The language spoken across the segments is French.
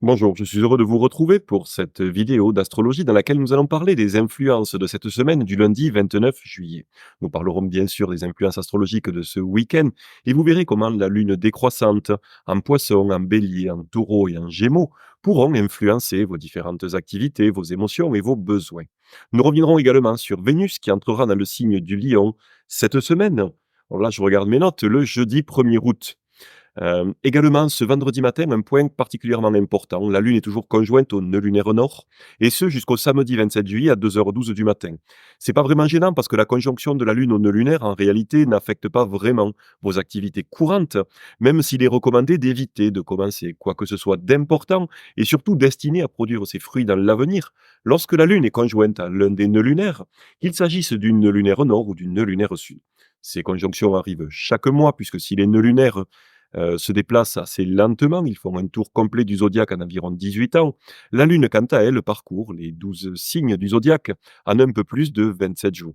Bonjour, je suis heureux de vous retrouver pour cette vidéo d'astrologie dans laquelle nous allons parler des influences de cette semaine du lundi 29 juillet. Nous parlerons bien sûr des influences astrologiques de ce week-end et vous verrez comment la lune décroissante en poisson, en bélier, en taureau et en gémeaux pourront influencer vos différentes activités, vos émotions et vos besoins. Nous reviendrons également sur Vénus qui entrera dans le signe du lion cette semaine. Alors là, je regarde mes notes, le jeudi 1er août. Également, ce vendredi matin, un point particulièrement important, la Lune est toujours conjointe au nœud lunaire nord, et ce jusqu'au samedi 27 juillet à 2h12 du matin. C'est pas vraiment gênant parce que la conjonction de la Lune au nœud lunaire, en réalité, n'affecte pas vraiment vos activités courantes, même s'il est recommandé d'éviter de commencer quoi que ce soit d'important et surtout destiné à produire ses fruits dans l'avenir, lorsque la Lune est conjointe à l'un des nœuds lunaires, qu'il s'agisse d'une nœud lunaire nord ou d'une nœud lunaire sud. Ces conjonctions arrivent chaque mois, puisque si les nœuds lunaires se déplacent assez lentement, ils font un tour complet du zodiaque en environ 18 ans. La Lune, quant à elle, parcourt les 12 signes du zodiaque en un peu plus de 27 jours.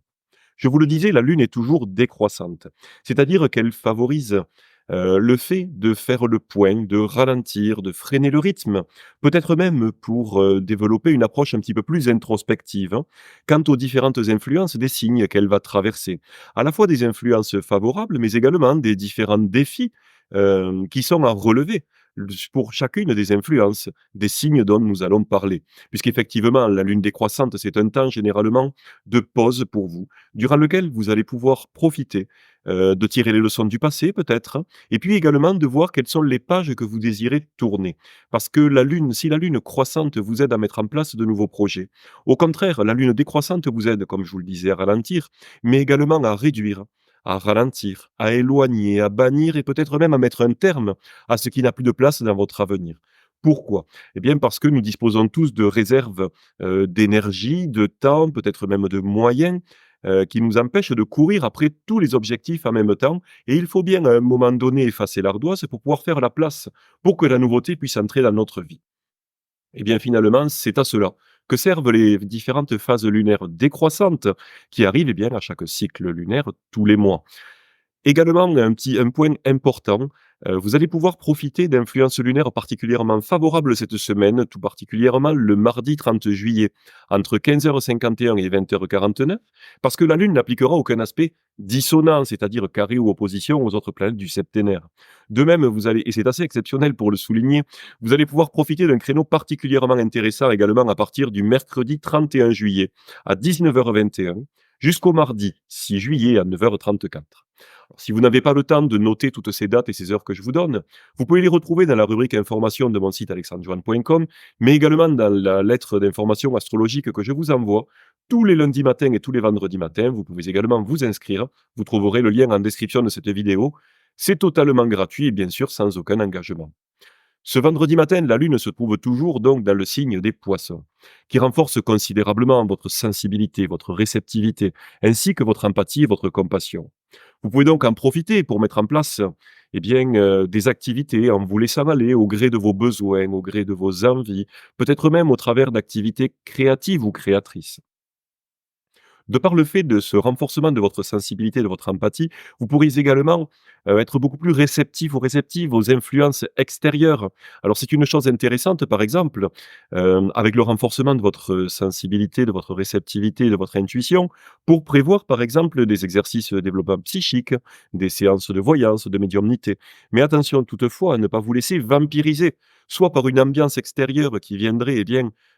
Je vous le disais, la Lune est toujours décroissante, c'est-à-dire qu'elle favorise le fait de faire le point, de ralentir, de freiner le rythme, peut-être même pour développer une approche un petit peu plus introspective, hein, quant aux différentes influences des signes qu'elle va traverser. À la fois des influences favorables, mais également des différents défis qui sont à relever pour chacune des influences, des signes dont nous allons parler. Puisqu'effectivement, la lune décroissante, c'est un temps généralement de pause pour vous, durant lequel vous allez pouvoir profiter de tirer les leçons du passé peut-être, hein, et puis également de voir quelles sont les pages que vous désirez tourner. Parce que la lune, si la lune croissante vous aide à mettre en place de nouveaux projets, au contraire, la lune décroissante vous aide, comme je vous le disais, à ralentir, mais également à réduire, à ralentir, à éloigner, à bannir et peut-être même à mettre un terme à ce qui n'a plus de place dans votre avenir. Pourquoi? Eh bien parce que nous disposons tous de réserves, d'énergie, de temps, peut-être même de moyens, qui nous empêchent de courir après tous les objectifs en même temps et il faut bien à un moment donné effacer l'ardoise pour pouvoir faire la place, pour que la nouveauté puisse entrer dans notre vie. Eh bien, finalement, c'est à cela que servent les différentes phases lunaires décroissantes qui arrivent, eh bien, à chaque cycle lunaire tous les mois. Également, un point important, vous allez pouvoir profiter d'influences lunaires particulièrement favorables cette semaine, tout particulièrement le mardi 30 juillet, entre 15h51 et 20h49, parce que la Lune n'appliquera aucun aspect dissonant, c'est-à-dire carré ou opposition aux autres planètes du septénaire. De même, vous allez, et c'est assez exceptionnel pour le souligner, vous allez pouvoir profiter d'un créneau particulièrement intéressant également à partir du mercredi 31 juillet à 19h21 jusqu'au mardi 6 juillet à 9h34. Alors, si vous n'avez pas le temps de noter toutes ces dates et ces heures que je vous donne, vous pouvez les retrouver dans la rubrique information de mon site alexandrejoanne.com, mais également dans la lettre d'information astrologique que je vous envoie tous les lundis matins et tous les vendredis matins. Vous pouvez également vous inscrire. Vous trouverez le lien en description de cette vidéo. C'est totalement gratuit et bien sûr sans aucun engagement. Ce vendredi matin, la Lune se trouve toujours donc dans le signe des Poissons, qui renforce considérablement votre sensibilité, votre réceptivité, ainsi que votre empathie et votre compassion. Vous pouvez donc en profiter pour mettre en place des activités en vous laissant aller au gré de vos besoins, au gré de vos envies, peut-être même au travers d'activités créatives ou créatrices. De par le fait de ce renforcement de votre sensibilité, de votre empathie, vous pourriez également, être beaucoup plus réceptif ou réceptive aux influences extérieures. Alors c'est une chose intéressante, par exemple, avec le renforcement de votre sensibilité, de votre réceptivité, de votre intuition, pour prévoir, par exemple, des exercices de développement psychique, des séances de voyance, de médiumnité. Mais attention toutefois à ne pas vous laisser vampiriser, soit par une ambiance extérieure qui viendrait,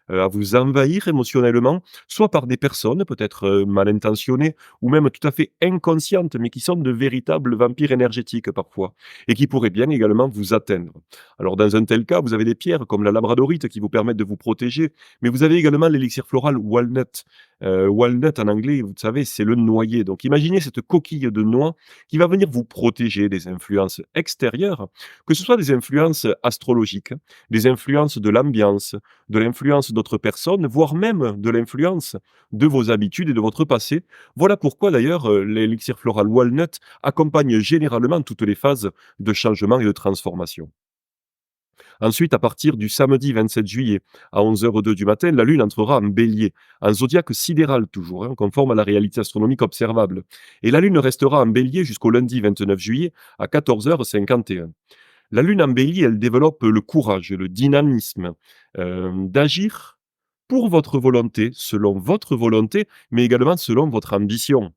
à vous envahir émotionnellement, soit par des personnes peut-être, mal intentionnées ou même tout à fait inconscientes, mais qui sont de véritables vampires énergétiques parfois et qui pourraient bien également vous atteindre. Alors dans un tel cas, vous avez des pierres comme la labradorite qui vous permettent de vous protéger, mais vous avez également l'élixir floral walnut. Walnut en anglais, vous savez, c'est le noyer. Donc imaginez cette coquille de noix qui va venir vous protéger des influences extérieures, que ce soit des influences astrologiques, des influences de l'ambiance, de l'influence d'autres personnes, voire même de l'influence de vos habitudes et de votre passé. Voilà pourquoi d'ailleurs l'élixir floral walnut accompagne généralement toutes les phases de changement et de transformation. Ensuite, à partir du samedi 27 juillet à 11h02 du matin, la Lune entrera en bélier, en zodiaque sidéral toujours, hein, conforme à la réalité astronomique observable. Et la Lune restera en bélier jusqu'au lundi 29 juillet à 14h51. La lune en bélier, elle développe le courage, le dynamisme, d'agir pour votre volonté, selon votre volonté, mais également selon votre ambition.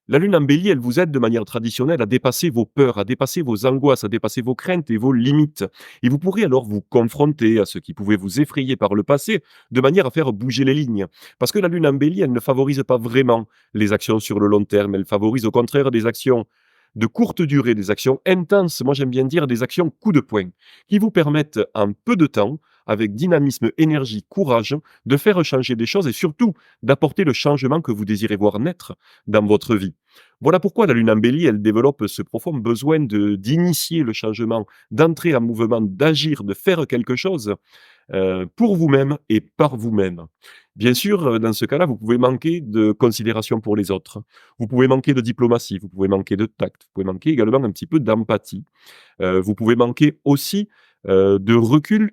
La lune en bélier, elle vous aide de manière traditionnelle à dépasser vos peurs, à dépasser vos angoisses, à dépasser vos craintes et vos limites. Et vous pourrez alors vous confronter à ce qui pouvait vous effrayer par le passé, de manière à faire bouger les lignes. Parce que la lune en bélier, elle ne favorise pas vraiment les actions sur le long terme, elle favorise au contraire des actions de courte durée, des actions intenses, moi j'aime bien dire des actions coup de poing, qui vous permettent en peu de temps, avec dynamisme, énergie, courage, de faire changer des choses et surtout d'apporter le changement que vous désirez voir naître dans votre vie. Voilà pourquoi la lune en bélier, elle développe ce profond besoin d'initier le changement, d'entrer en mouvement, d'agir, de faire quelque chose pour vous-même et par vous-même. Bien sûr, dans ce cas-là, vous pouvez manquer de considération pour les autres. Vous pouvez manquer de diplomatie, vous pouvez manquer de tact, vous pouvez manquer également un petit peu d'empathie. Vous pouvez manquer aussi, de recul,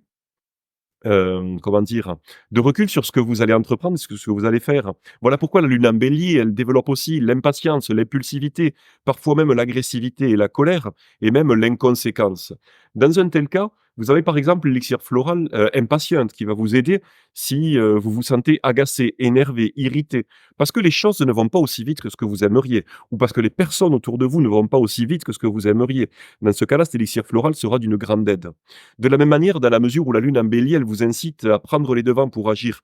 comment dire? De recul sur ce que vous allez entreprendre, ce que vous allez faire. Voilà pourquoi la lune en bélier, elle développe aussi l'impatience, l'impulsivité, parfois même l'agressivité et la colère et même l'inconséquence. Dans un tel cas, vous avez par exemple l'élixir floral, Impatient qui va vous aider si, vous vous sentez agacé, énervé, irrité, parce que les choses ne vont pas aussi vite que ce que vous aimeriez ou parce que les personnes autour de vous ne vont pas aussi vite que ce que vous aimeriez. Dans ce cas-là, cet élixir floral sera d'une grande aide. De la même manière, dans la mesure où la lune en bélier, elle vous incite à prendre les devants pour agir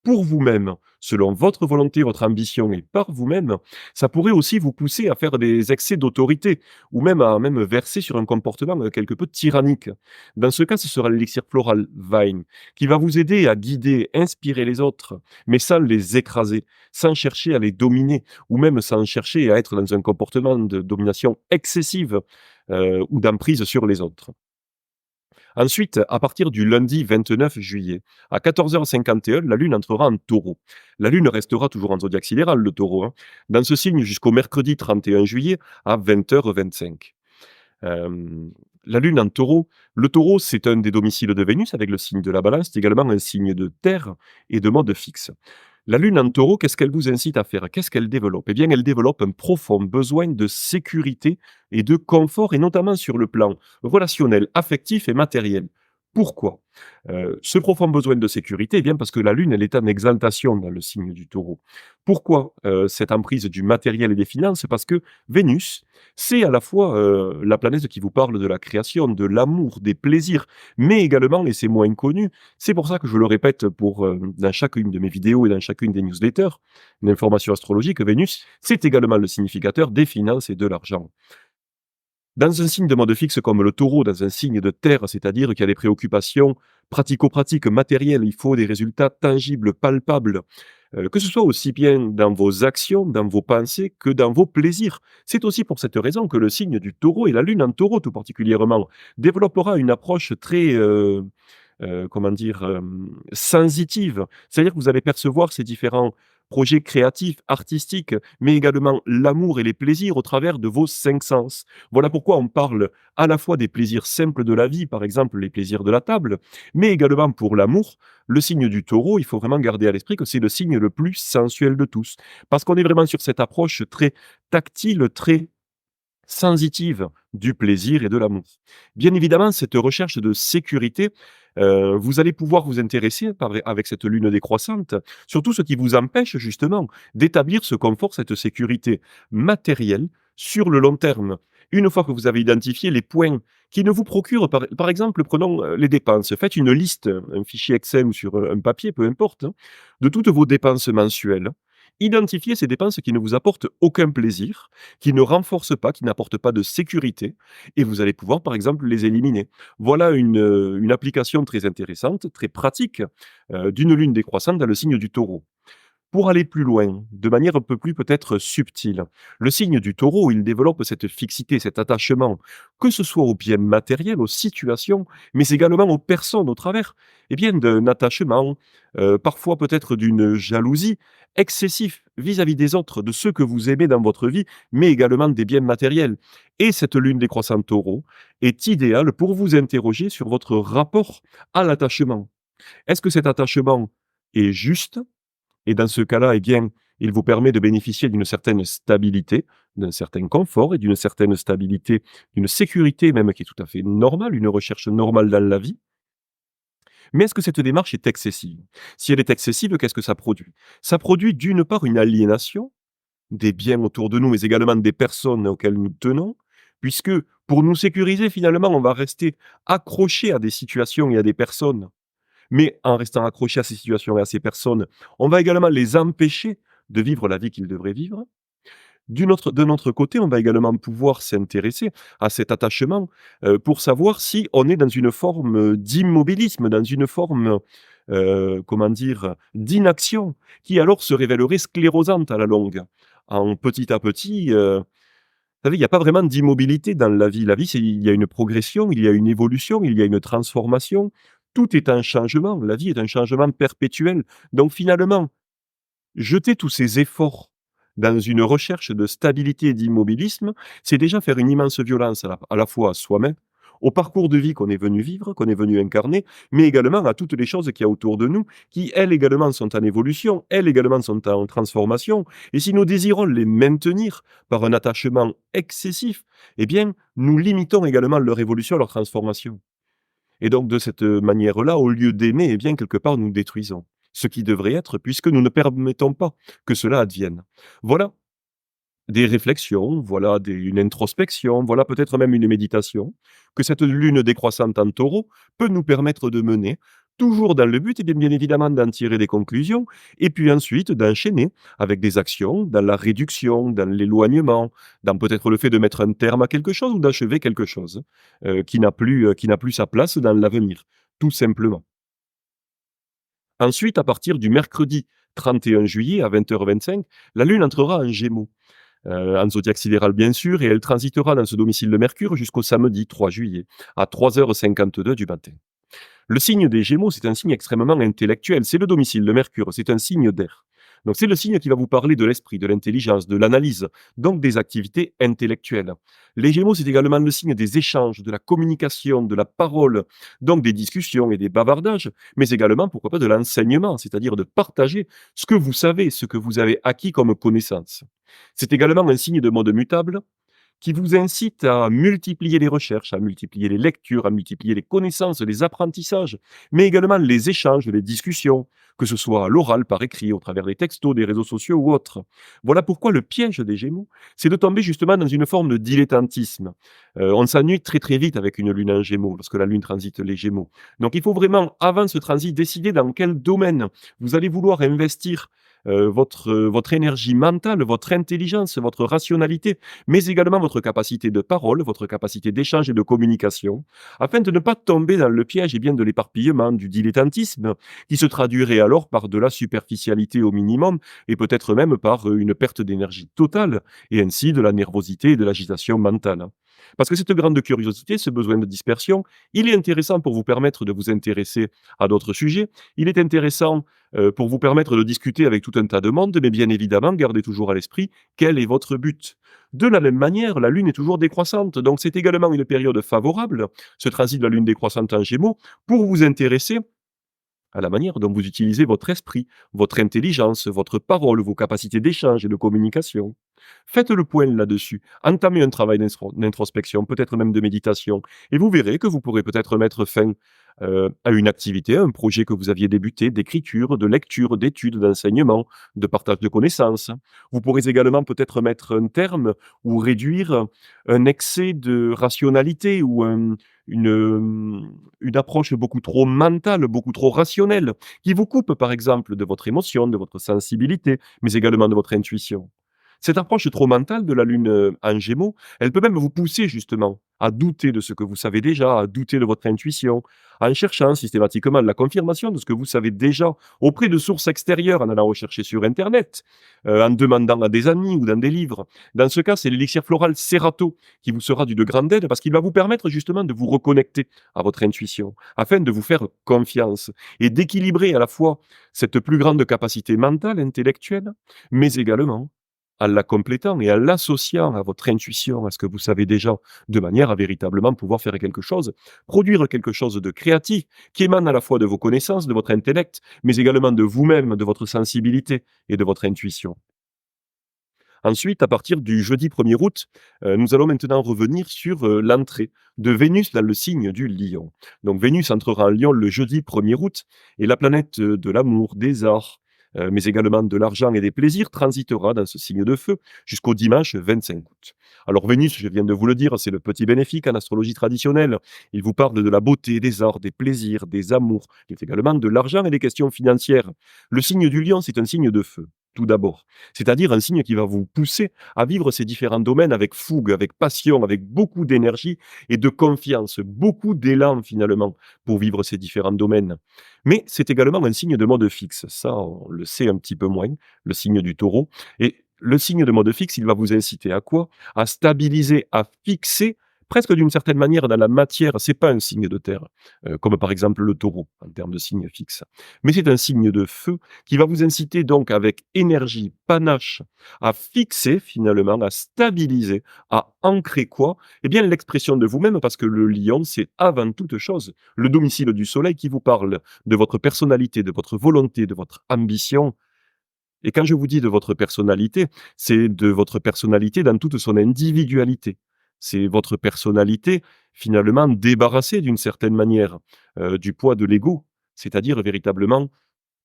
pour vous-même, selon votre volonté, votre ambition et par vous-même, ça pourrait aussi vous pousser à faire des excès d'autorité ou même à même verser sur un comportement quelque peu tyrannique. Dans ce cas, ce sera l'élixir floral Vine qui va vous aider à guider, inspirer les autres, mais sans les écraser, sans chercher à les dominer ou même sans chercher à être dans un comportement de domination excessive ou d'emprise sur les autres. Ensuite, à partir du lundi 29 juillet, à 14h51, la Lune entrera en taureau. La Lune restera toujours en zodiaque sidéral, le taureau, hein, dans ce signe jusqu'au mercredi 31 juillet à 20h25. La Lune en taureau, le taureau, c'est un des domiciles de Vénus avec le signe de la balance, c'est également un signe de terre et de mode fixe. La lune en taureau, qu'est-ce qu'elle vous incite à faire? Qu'est-ce qu'elle développe? Eh bien, elle développe un profond besoin de sécurité et de confort, et notamment sur le plan relationnel, affectif et matériel. Pourquoi? Ce profond besoin de sécurité, eh bien, parce que la lune, elle est en exaltation dans le signe du taureau. Pourquoi, cette emprise du matériel et des finances? Parce que Vénus, c'est à la fois, la planète qui vous parle de la création, de l'amour, des plaisirs, mais également, et c'est moins connu, c'est pour ça que je le répète dans chacune de mes vidéos et dans chacune des newsletters, l'information astrologique, Vénus, c'est également le significateur des finances et de l'argent. Dans un signe de mode fixe comme le taureau, dans un signe de terre, c'est-à-dire qu'il y a des préoccupations pratico-pratiques, matérielles, il faut des résultats tangibles, palpables, que ce soit aussi bien dans vos actions, dans vos pensées, que dans vos plaisirs. C'est aussi pour cette raison que le signe du taureau et la lune en taureau tout particulièrement développera une approche très, comment dire? Sensitive. C'est-à-dire que vous allez percevoir ces différents projets créatifs, artistiques, mais également l'amour et les plaisirs au travers de vos 5 sens. Voilà pourquoi on parle à la fois des plaisirs simples de la vie, par exemple les plaisirs de la table, mais également pour l'amour, le signe du taureau, il faut vraiment garder à l'esprit que c'est le signe le plus sensuel de tous. Parce qu'on est vraiment sur cette approche très tactile, très sensitive du plaisir et de l'amour. Bien évidemment, cette recherche de sécurité, vous allez pouvoir vous intéresser avec cette lune décroissante, sur tout ce qui vous empêche justement d'établir ce confort, cette sécurité matérielle sur le long terme. Une fois que vous avez identifié les points qui ne vous procurent par exemple, prenons, les dépenses. Faites une liste, un fichier Excel ou sur, un papier, peu importe, hein, de toutes vos dépenses mensuelles. Identifiez ces dépenses qui ne vous apportent aucun plaisir, qui ne renforcent pas, qui n'apportent pas de sécurité et vous allez pouvoir, par exemple, les éliminer. Voilà une application très intéressante, très pratique, d'une lune décroissante dans le signe du Taureau. Pour aller plus loin, de manière un peu plus peut-être subtile, le signe du taureau, il développe cette fixité, cet attachement, que ce soit aux biens matériels, aux situations, mais également aux personnes au travers, eh bien, d'un attachement, parfois peut-être d'une jalousie excessif vis-à-vis des autres, de ceux que vous aimez dans votre vie, mais également des biens matériels. Et cette lune décroissante taureau est idéale pour vous interroger sur votre rapport à l'attachement. Est-ce que cet attachement est juste? Et dans ce cas-là, eh bien, il vous permet de bénéficier d'une certaine stabilité, d'un certain confort et d'une certaine stabilité, d'une sécurité même qui est tout à fait normale, une recherche normale dans la vie. Mais est-ce que cette démarche est excessive? Si elle est excessive, qu'est-ce que ça produit? Ça produit d'une part une aliénation des biens autour de nous, mais également des personnes auxquelles nous tenons, puisque pour nous sécuriser, finalement, on va rester accroché à des situations et à des personnes. Mais en restant accroché à ces situations et à ces personnes, on va également les empêcher de vivre la vie qu'ils devraient vivre. De notre côté, on va également pouvoir s'intéresser à cet attachement, pour savoir si on est dans une forme, d'immobilisme, dans une forme, comment dire? D'inaction, qui alors se révélerait sclérosante à la longue. En petit à petit, vous savez, il y a pas vraiment d'immobilité dans la vie. La vie, c'est il y a une progression, il y a une évolution, il y a une transformation. Tout est un changement. La vie est un changement perpétuel. Donc finalement, jeter tous ces efforts dans une recherche de stabilité et d'immobilisme, c'est déjà faire une immense violence à la fois à soi-même, au parcours de vie qu'on est venu vivre, qu'on est venu incarner, mais également à toutes les choses qu'il y a autour de nous, qui elles également sont en évolution, elles également sont en transformation. Et si nous désirons les maintenir par un attachement excessif, eh bien, nous limitons également leur évolution, leur transformation. Et donc de cette manière-là, au lieu d'aimer, eh bien quelque part nous détruisons ce qui devrait être, puisque nous ne permettons pas que cela advienne. Voilà des réflexions, voilà une introspection, voilà peut-être même une méditation, que cette lune décroissante en taureau peut nous permettre de mener, toujours dans le but, et bien évidemment, d'en tirer des conclusions, et puis ensuite d'enchaîner avec des actions dans la réduction, dans l'éloignement, dans peut-être le fait de mettre un terme à quelque chose ou d'achever quelque chose qui n'a plus sa place dans l'avenir, tout simplement. Ensuite, à partir du mercredi 31 juillet à 20h25, la Lune entrera en Gémeaux, en zodiaque sidéral bien sûr, et elle transitera dans ce domicile de Mercure jusqu'au samedi 3 juillet, à 3h52 du matin. Le signe des Gémeaux, c'est un signe extrêmement intellectuel. C'est le domicile de Mercure, c'est un signe d'air. Donc c'est le signe qui va vous parler de l'esprit, de l'intelligence, de l'analyse, donc des activités intellectuelles. Les Gémeaux, c'est également le signe des échanges, de la communication, de la parole, donc des discussions et des bavardages, mais également, pourquoi pas, de l'enseignement, c'est-à-dire de partager ce que vous savez, ce que vous avez acquis comme connaissance. C'est également un signe de mode mutable, qui vous incite à multiplier les recherches, à multiplier les lectures, à multiplier les connaissances, les apprentissages, mais également les échanges, les discussions, que ce soit à l'oral, par écrit, au travers des textos, des réseaux sociaux ou autres. Voilà pourquoi le piège des Gémeaux, c'est de tomber justement dans une forme de dilettantisme. On s'ennuie très très vite avec une lune en Gémeaux, lorsque la lune transite les Gémeaux. Donc il faut vraiment, avant ce transit, décider dans quel domaine vous allez vouloir investir votre énergie mentale, votre intelligence, votre rationalité, mais également votre capacité de parole, votre capacité d'échange et de communication, afin de ne pas tomber dans le piège, bien, de l'éparpillement, du dilettantisme, qui se traduirait alors par de la superficialité au minimum et peut-être même par une perte d'énergie totale et ainsi de la nervosité et de l'agitation mentale. Parce que cette grande curiosité, ce besoin de dispersion, il est intéressant pour vous permettre de vous intéresser à d'autres sujets. Il est intéressant pour vous permettre de discuter avec tout un tas de monde, mais bien évidemment, gardez toujours à l'esprit quel est votre but. De la même manière, la Lune est toujours décroissante, donc c'est également une période favorable, ce transit de la Lune décroissante en Gémeaux, pour vous intéresser à la manière dont vous utilisez votre esprit, votre intelligence, votre parole, vos capacités d'échange et de communication. Faites le point là-dessus. Entamez un travail d'introspection, peut-être même de méditation, et vous verrez que vous pourrez peut-être mettre fin à une activité, à un projet que vous aviez débuté, d'écriture, de lecture, d'études, d'enseignement, de partage de connaissances. Vous pourrez également peut-être mettre un terme ou réduire un excès de rationalité ou une approche beaucoup trop mentale, beaucoup trop rationnelle, qui vous coupe par exemple de votre émotion, de votre sensibilité, mais également de votre intuition. Cette approche trop mentale de la lune, en Gémeaux, elle peut même vous pousser justement à douter de ce que vous savez déjà, à douter de votre intuition, en cherchant systématiquement la confirmation de ce que vous savez déjà auprès de sources extérieures, en allant rechercher sur internet, en demandant à des amis ou dans des livres. Dans ce cas, c'est l'élixir floral Serato qui vous sera d'une grande aide parce qu'il va vous permettre justement de vous reconnecter à votre intuition, afin de vous faire confiance et d'équilibrer à la fois cette plus grande capacité mentale, intellectuelle, mais également en la complétant et en l'associant à votre intuition, à ce que vous savez déjà, de manière à véritablement pouvoir faire quelque chose, produire quelque chose de créatif, qui émane à la fois de vos connaissances, de votre intellect, mais également de vous-même, de votre sensibilité et de votre intuition. Ensuite, à partir du jeudi 1er août, nous allons maintenant revenir sur, l'entrée de Vénus dans le signe du Lion. Donc Vénus entrera en Lion le jeudi 1er août et la planète, de l'amour, des arts, mais également de l'argent et des plaisirs transitera dans ce signe de feu jusqu'au dimanche 25 août. Alors Vénus, je viens de vous le dire, c'est le petit bénéfique en astrologie traditionnelle. Il vous parle de la beauté, des arts, des plaisirs, des amours. Il est également de l'argent et des questions financières. Le signe du Lion, c'est un signe de feu, tout d'abord. C'est-à-dire un signe qui va vous pousser à vivre ces différents domaines avec fougue, avec passion, avec beaucoup d'énergie et de confiance, beaucoup d'élan finalement pour vivre ces différents domaines. Mais c'est également un signe de mode fixe. Ça, on le sait un petit peu moins, le signe du taureau. Et le signe de mode fixe, il va vous inciter à quoi? À stabiliser, à fixer presque d'une certaine manière dans la matière. C'est pas un signe de terre, comme par exemple le taureau en termes de signe fixe. Mais c'est un signe de feu qui va vous inciter donc avec énergie, panache, à fixer finalement, à stabiliser, à ancrer quoi? Eh bien l'expression de vous-même parce que le lion, c'est avant toute chose le domicile du soleil qui vous parle de votre personnalité, de votre volonté, de votre ambition. Et quand je vous dis de votre personnalité, c'est de votre personnalité dans toute son individualité. C'est votre personnalité, finalement, débarrassée d'une certaine manière, du poids de l'ego, c'est-à-dire véritablement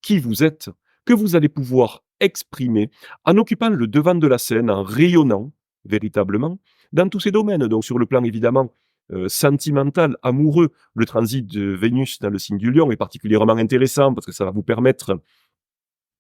qui vous êtes, que vous allez pouvoir exprimer en occupant le devant de la scène, en rayonnant véritablement dans tous ces domaines. Donc sur le plan évidemment, sentimental, amoureux, le transit de Vénus dans le signe du Lion est particulièrement intéressant parce que ça va vous permettre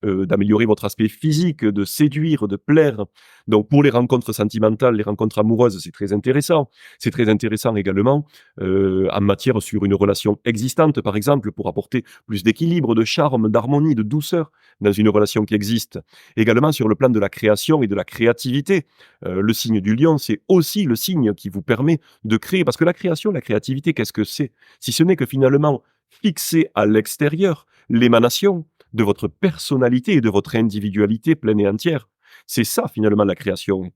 d'améliorer votre aspect physique, de séduire, de plaire. Donc pour les rencontres sentimentales, les rencontres amoureuses, c'est très intéressant. C'est très intéressant également, en matière sur une relation existante, par exemple, pour apporter plus d'équilibre, de charme, d'harmonie, de douceur dans une relation qui existe. Également sur le plan de la création et de la créativité. Le signe du lion, c'est aussi le signe qui vous permet de créer. Parce que la création, la créativité, qu'est-ce que c'est? Si ce n'est que finalement fixer à l'extérieur l'émanation de votre personnalité et de votre individualité pleine et entière. C'est ça finalement la création.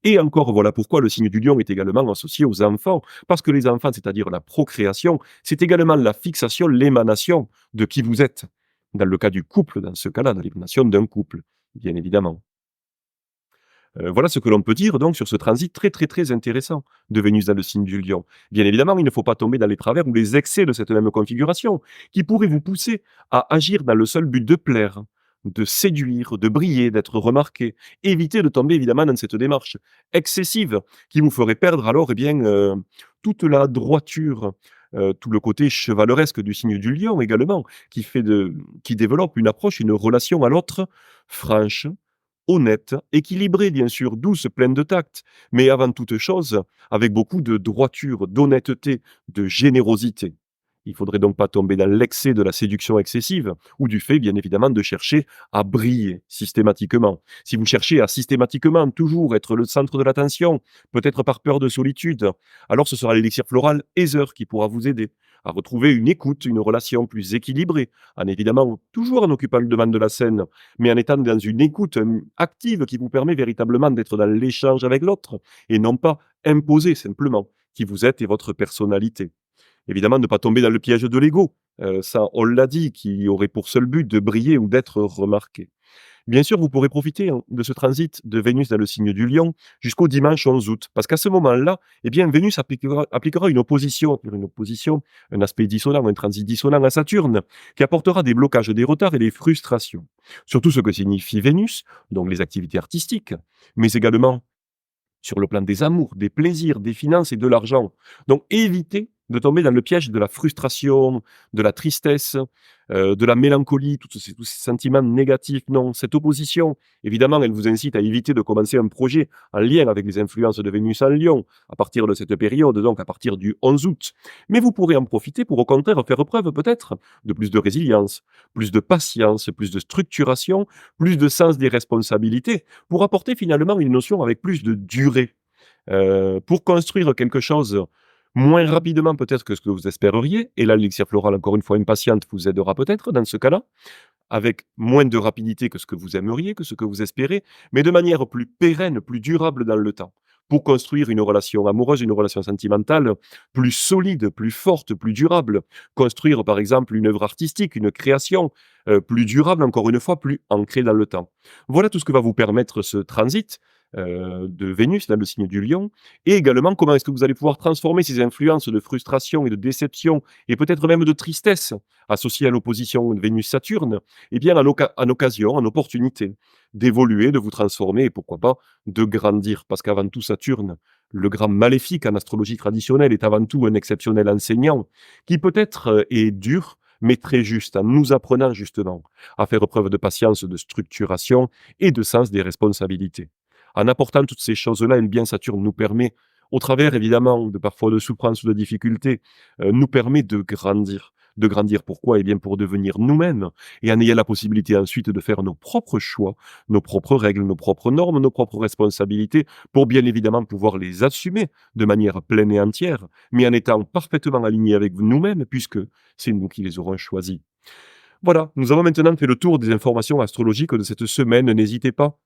Et encore, voilà pourquoi le signe du lion est également associé aux enfants, parce que les enfants, c'est-à-dire la procréation, c'est également la fixation, l'émanation de qui vous êtes. Dans le cas du couple, dans ce cas-là, dans l'émanation d'un couple, bien évidemment. Voilà ce que l'on peut dire donc sur ce transit très, très, très intéressant de Vénus dans le signe du Lion. Bien évidemment, il ne faut pas tomber dans les travers ou les excès de cette même configuration, qui pourrait vous pousser à agir dans le seul but de plaire, de séduire, de briller, d'être remarqué. Évitez de tomber évidemment dans cette démarche excessive qui vous ferait perdre alors, eh bien, toute la droiture, tout le côté chevaleresque du signe du Lion également, qui développe une approche, une relation à l'autre franche, honnête, équilibrée bien sûr, douce, pleine de tact, mais avant toute chose, avec beaucoup de droiture, d'honnêteté, de générosité. Il faudrait donc pas tomber dans l'excès de la séduction excessive ou du fait, bien évidemment, de chercher à briller systématiquement. Si vous cherchez à systématiquement toujours être le centre de l'attention, peut-être par peur de solitude, alors ce sera l'élixir floral Heather qui pourra vous aider à retrouver une écoute, une relation plus équilibrée, en évidemment toujours en occupant le devant de la scène, mais en étant dans une écoute active qui vous permet véritablement d'être dans l'échange avec l'autre et non pas imposer simplement qui vous êtes et votre personnalité. Évidemment, ne pas tomber dans le piège de l'ego, ça on l'a dit, qui aurait pour seul but de briller ou d'être remarqué. Bien sûr, vous pourrez profiter, hein, de ce transit de Vénus dans le signe du Lion jusqu'au dimanche 11 août. Parce qu'à ce moment-là, eh bien, Vénus appliquera une opposition, un aspect dissonant, un transit dissonant à Saturne, qui apportera des blocages, des retards et des frustrations. Surtout ce que signifie Vénus, donc les activités artistiques, mais également sur le plan des amours, des plaisirs, des finances et de l'argent. Donc évitez de tomber dans le piège de la frustration, de la tristesse, de la mélancolie, tous ces sentiments négatifs. Non, cette opposition, évidemment, elle vous incite à éviter de commencer un projet en lien avec les influences de Vénus en Lion, à partir de cette période, donc à partir du 11 août. Mais vous pourrez en profiter pour au contraire faire preuve peut-être de plus de résilience, plus de patience, plus de structuration, plus de sens des responsabilités, pour apporter finalement une notion avec plus de durée. Pour construire quelque chose moins rapidement peut-être que ce que vous espéreriez, et là l'élixir floral, encore une fois impatiente, vous aidera peut-être dans ce cas-là, avec moins de rapidité que ce que vous aimeriez, que ce que vous espérez, mais de manière plus pérenne, plus durable dans le temps, pour construire une relation amoureuse, une relation sentimentale plus solide, plus forte, plus durable. Construire par exemple une œuvre artistique, une création plus durable, encore une fois, plus ancrée dans le temps. Voilà tout ce que va vous permettre ce transit. de Vénus, dans le signe du Lion, et également comment est-ce que vous allez pouvoir transformer ces influences de frustration et de déception et peut-être même de tristesse associées à l'opposition Vénus-Saturne, eh bien en occasion, en opportunité d'évoluer, de vous transformer et pourquoi pas de grandir. Parce qu'avant tout, Saturne, le grand maléfique en astrologie traditionnelle, est avant tout un exceptionnel enseignant qui peut-être est dur, mais très juste, en nous apprenant justement à faire preuve de patience, de structuration et de sens des responsabilités. En apportant toutes ces choses-là, eh bien Saturne nous permet, au travers évidemment de parfois de souffrances ou de difficultés, nous permet de grandir. De grandir pourquoi? Eh bien pour devenir nous-mêmes et en ayant la possibilité ensuite de faire nos propres choix, nos propres règles, nos propres normes, nos propres responsabilités, pour bien évidemment pouvoir les assumer de manière pleine et entière, mais en étant parfaitement alignés avec nous-mêmes puisque c'est nous qui les aurons choisis. Voilà, nous avons maintenant fait le tour des informations astrologiques de cette semaine. N'hésitez pas,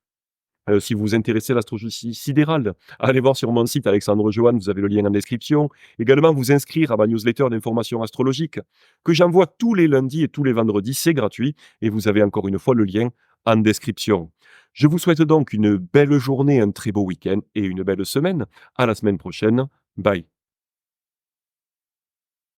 si vous vous intéressez à l'astrologie sidérale, allez voir sur mon site Alexandre Joanne, vous avez le lien en description. Également, vous inscrire à ma newsletter d'informations astrologiques que j'envoie tous les lundis et tous les vendredis, c'est gratuit et vous avez encore une fois le lien en description. Je vous souhaite donc une belle journée, un très beau week-end et une belle semaine. À la semaine prochaine. Bye.